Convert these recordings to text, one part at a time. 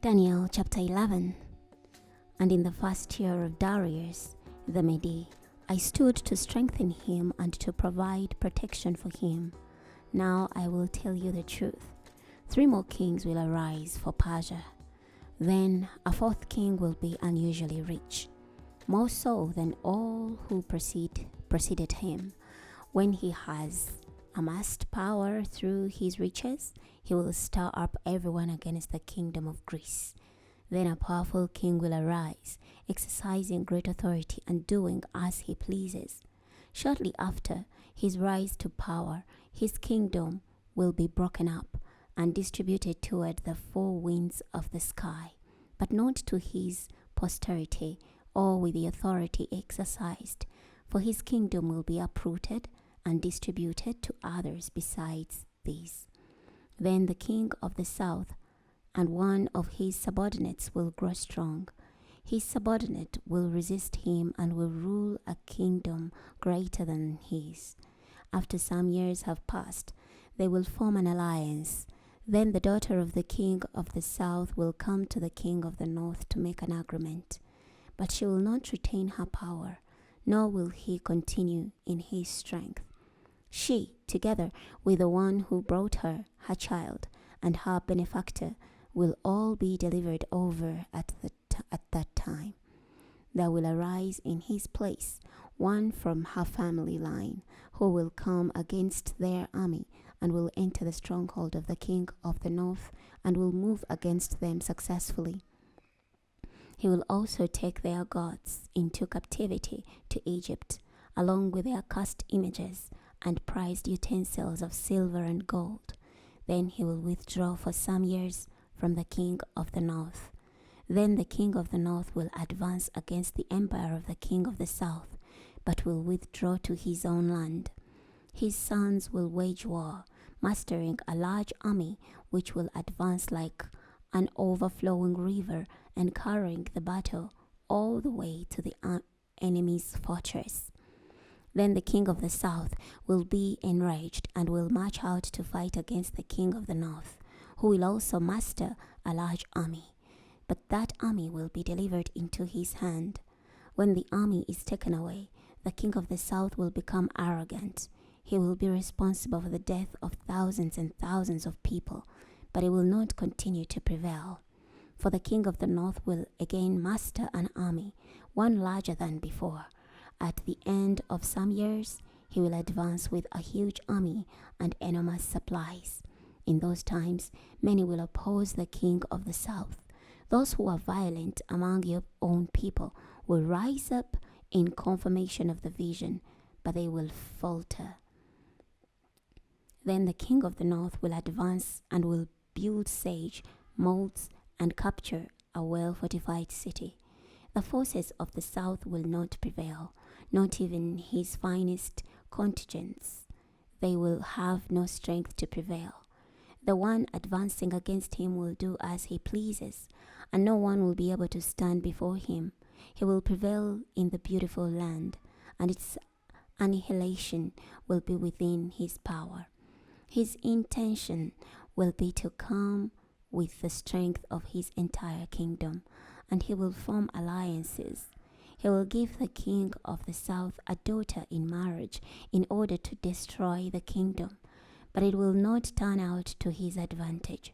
Daniel chapter 11. And in the first year of Darius the Mede, I stood to strengthen him and to provide protection for him. Now I will tell you the truth. 3 more kings will arise for Persia. Then a 4th king will be unusually rich, more so than all who preceded him. When he has amassed power through his riches, he will stir up everyone against the kingdom of Greece. Then a powerful king will arise, exercising great authority and doing as he pleases. Shortly after his rise to power, his kingdom will be broken up and distributed toward the 4 winds of the sky, but not to his posterity or with the authority exercised, for his kingdom will be uprooted and distributed to others besides these. Then the king of the south and one of his subordinates will grow strong. His subordinate will resist him and will rule a kingdom greater than his. After some years have passed, they will form an alliance. Then the daughter of the king of the south will come to the king of the north to make an agreement. But she will not retain her power, nor will he continue in his strength. She, together with the one who brought her, her child, and her benefactor, will all be delivered over at that time. There will arise in his place one from her family line, who will come against their army and will enter the stronghold of the king of the north and will move against them successfully. He will also take their gods into captivity to Egypt, along with their cast images and prized utensils of silver and gold. Then he will withdraw for some years from the king of the north. Then the king of the north will advance against the empire of the king of the south, but will withdraw to his own land. His sons will wage war, mastering a large army which will advance like an overflowing river and carrying the battle all the way to the enemy's fortress. Then the king of the south will be enraged and will march out to fight against the king of the north, who will also muster a large army. But that army will be delivered into his hand. When the army is taken away, the king of the south will become arrogant. He will be responsible for the death of thousands and thousands of people, but he will not continue to prevail. For the king of the north will again muster an army, one larger than before. At the end of some years, he will advance with a huge army and enormous supplies. In those times, many will oppose the king of the south. Those who are violent among your own people will rise up in confirmation of the vision, but they will falter. Then the king of the north will advance and will build siege, moats, and capture a well-fortified city. The forces of the south will not prevail, not even his finest contingents. They will have no strength to prevail. The one advancing against him will do as he pleases, and no one will be able to stand before him. He will prevail in the beautiful land, and its annihilation will be within his power. His intention will be to come with the strength of his entire kingdom, and he will form alliances. He will give the king of the south a daughter in marriage in order to destroy the kingdom, but it will not turn out to his advantage.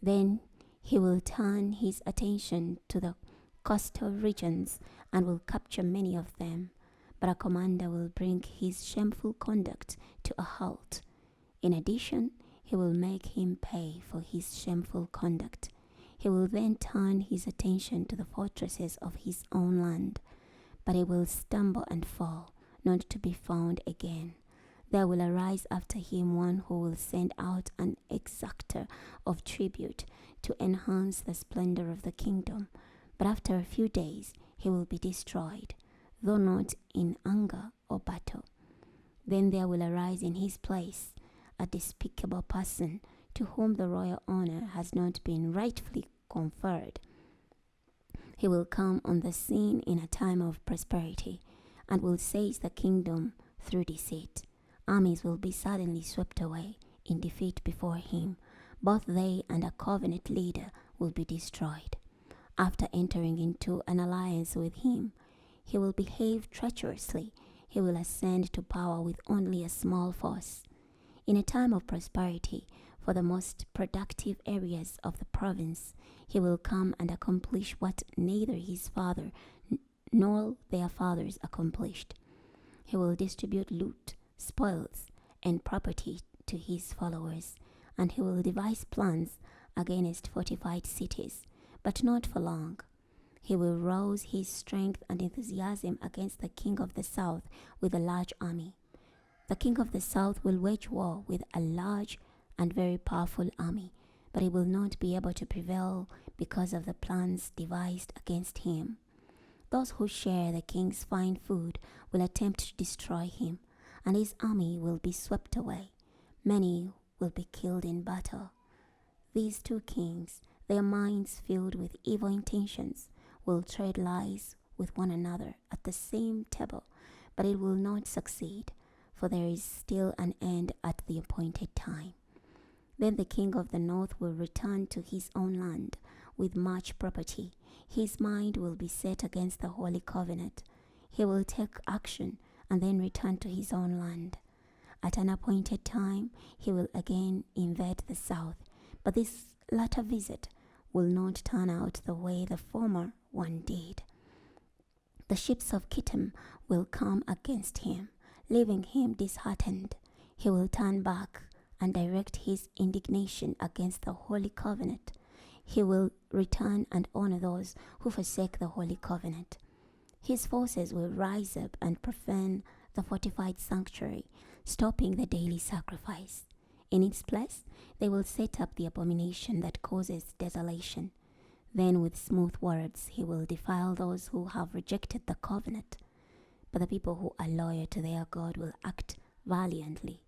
Then he will turn his attention to the coastal regions and will capture many of them, but a commander will bring his shameful conduct to a halt. In addition, he will make him pay for his shameful conduct. He will then turn his attention to the fortresses of his own land, but he will stumble and fall, not to be found again. There will arise after him one who will send out an exactor of tribute to enhance the splendor of the kingdom, but after a few days he will be destroyed, though not in anger or battle. Then there will arise in his place a despicable person to whom the royal honor has not been rightfully conferred. He will come on the scene in a time of prosperity and will seize the kingdom through deceit. Armies will be suddenly swept away in defeat before him. Both they and a covenant leader will be destroyed. After entering into an alliance with him, he will behave treacherously. He will ascend to power with only a small force. In a time of prosperity, for the most productive areas of the province, he will come and accomplish what neither his father nor their fathers accomplished. He will distribute loot, spoils, and property to his followers, and he will devise plans against fortified cities, but not for long. He will rouse his strength and enthusiasm against the king of the south with a large army. The king of the south will wage war with a large and very powerful army, but he will not be able to prevail because of the plans devised against him. Those who share the king's fine food will attempt to destroy him, and his army will be swept away. Many will be killed in battle. These two kings, their minds filled with evil intentions, will trade lies with one another at the same table, but it will not succeed, for there is still an end at the appointed time. Then the king of the north will return to his own land with much property. His mind will be set against the Holy Covenant. He will take action and then return to his own land. At an appointed time, he will again invade the south, but this latter visit will not turn out the way the former one did. The ships of Kittim will come against him, leaving him disheartened. He will turn back and direct his indignation against the Holy Covenant. He will return and honor those who forsake the Holy Covenant. His forces will rise up and profane the fortified sanctuary, stopping the daily sacrifice. In its place, they will set up the abomination that causes desolation. Then with smooth words he will defile those who have rejected the covenant. But the people who are loyal to their God will act valiantly.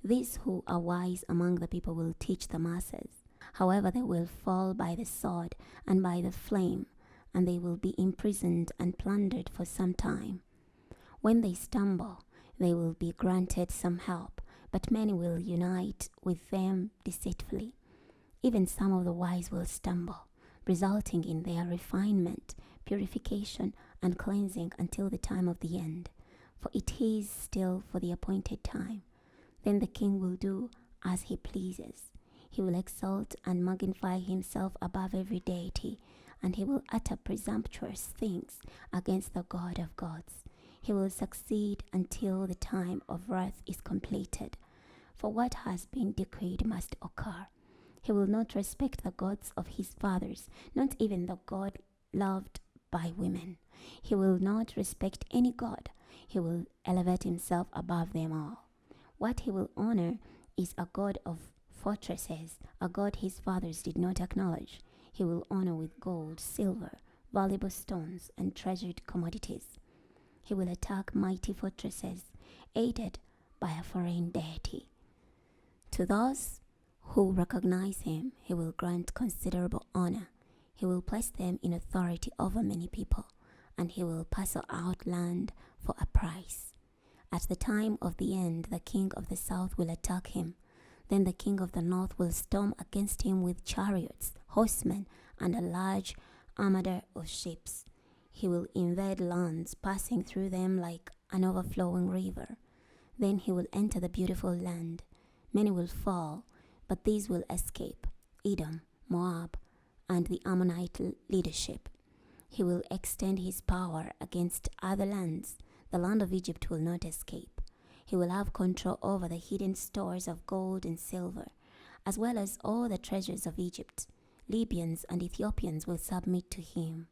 These who are wise among the people will teach the masses. However, they will fall by the sword and by the flame, and they will be imprisoned and plundered for some time. When they stumble, they will be granted some help, but many will unite with them deceitfully. Even some of the wise will stumble, resulting in their refinement, purification, and cleansing until the time of the end, for it is still for the appointed time. Then the king will do as he pleases. He will exalt and magnify himself above every deity, and he will utter presumptuous things against the God of gods. He will succeed until the time of wrath is completed, for what has been decreed must occur. He will not respect the gods of his fathers, not even the God loved by women. He will not respect any god. He will elevate himself above them all. What he will honor is a god of fortresses, a god his fathers did not acknowledge. He will honor with gold, silver, valuable stones, and treasured commodities. He will attack mighty fortresses, aided by a foreign deity. To those who recognize him, he will grant considerable honor. He will place them in authority over many people, and he will parcel out land for a price. At the time of the end, the king of the south will attack him. Then the king of the north will storm against him with chariots, horsemen, and a large armada of ships. He will invade lands, passing through them like an overflowing river. Then he will enter the beautiful land. Many will fall, but these will escape: Edom, Moab, and the Ammonite leadership. He will extend his power against other lands. The land of Egypt will not escape. He will have control over the hidden stores of gold and silver, as well as all the treasures of Egypt. Libyans and Ethiopians will submit to him.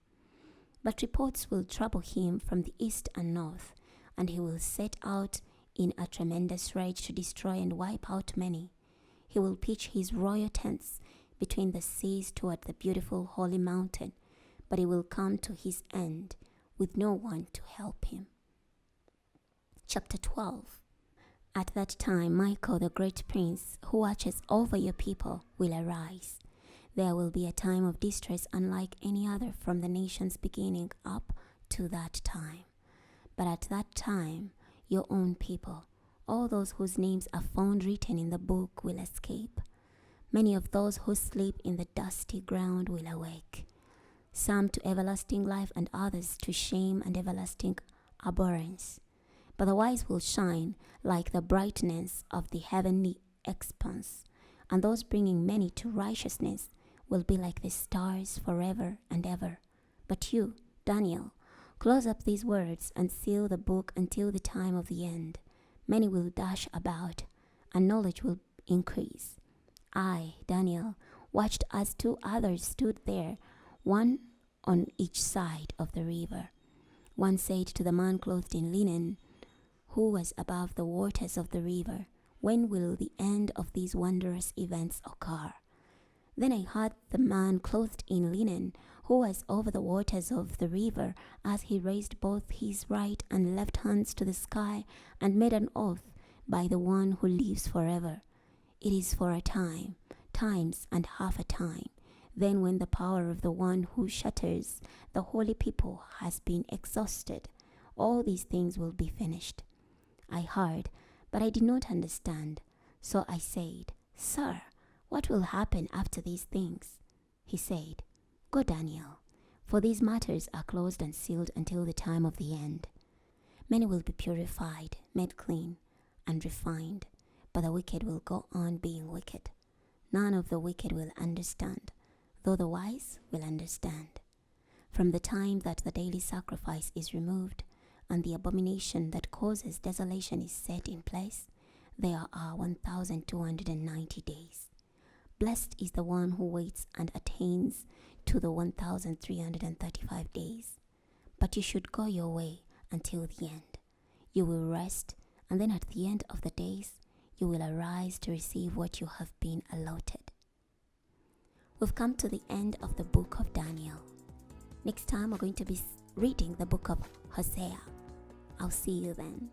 But reports will trouble him from the east and north, and he will set out in a tremendous rage to destroy and wipe out many. He will pitch his royal tents between the seas toward the beautiful holy mountain, but he will come to his end with no one to help him. Chapter 12. At that time, Michael, the great prince, who watches over your people, will arise. There will be a time of distress unlike any other from the nations beginning up to that time. But at that time, your own people, all those whose names are found written in the book, will escape. Many of those who sleep in the dusty ground will awake, some to everlasting life and others to shame and everlasting abhorrence. But the wise will shine like the brightness of the heavenly expanse, and those bringing many to righteousness will be like the stars forever and ever. But you, Daniel, close up these words and seal the book until the time of the end. Many will dash about, and knowledge will increase. I, Daniel, watched as two others stood there, one on each side of the river. One said to the man clothed in linen, who was above the waters of the river, when will the end of these wondrous events occur? Then I heard the man clothed in linen, who was over the waters of the river, as he raised both his right and left hands to the sky, and made an oath by the one who lives forever. It is for a time, times and half a time. Then when the power of the one who shatters the holy people has been exhausted, all these things will be finished. I heard, but I did not understand. So I said, Sir, what will happen after these things? He said, Go, Daniel, for these matters are closed and sealed until the time of the end. Many will be purified, made clean, and refined, but the wicked will go on being wicked. None of the wicked will understand, though the wise will understand. From the time that the daily sacrifice is removed, and the abomination that causes desolation is set in place, there are 1,290 days. Blessed is the one who waits and attains to the 1,335 days. But you should go your way until the end. You will rest, and then at the end of the days, you will arise to receive what you have been allotted. We've come to the end of the book of Daniel. Next time, we're going to be reading the book of Hosea. I'll see you then.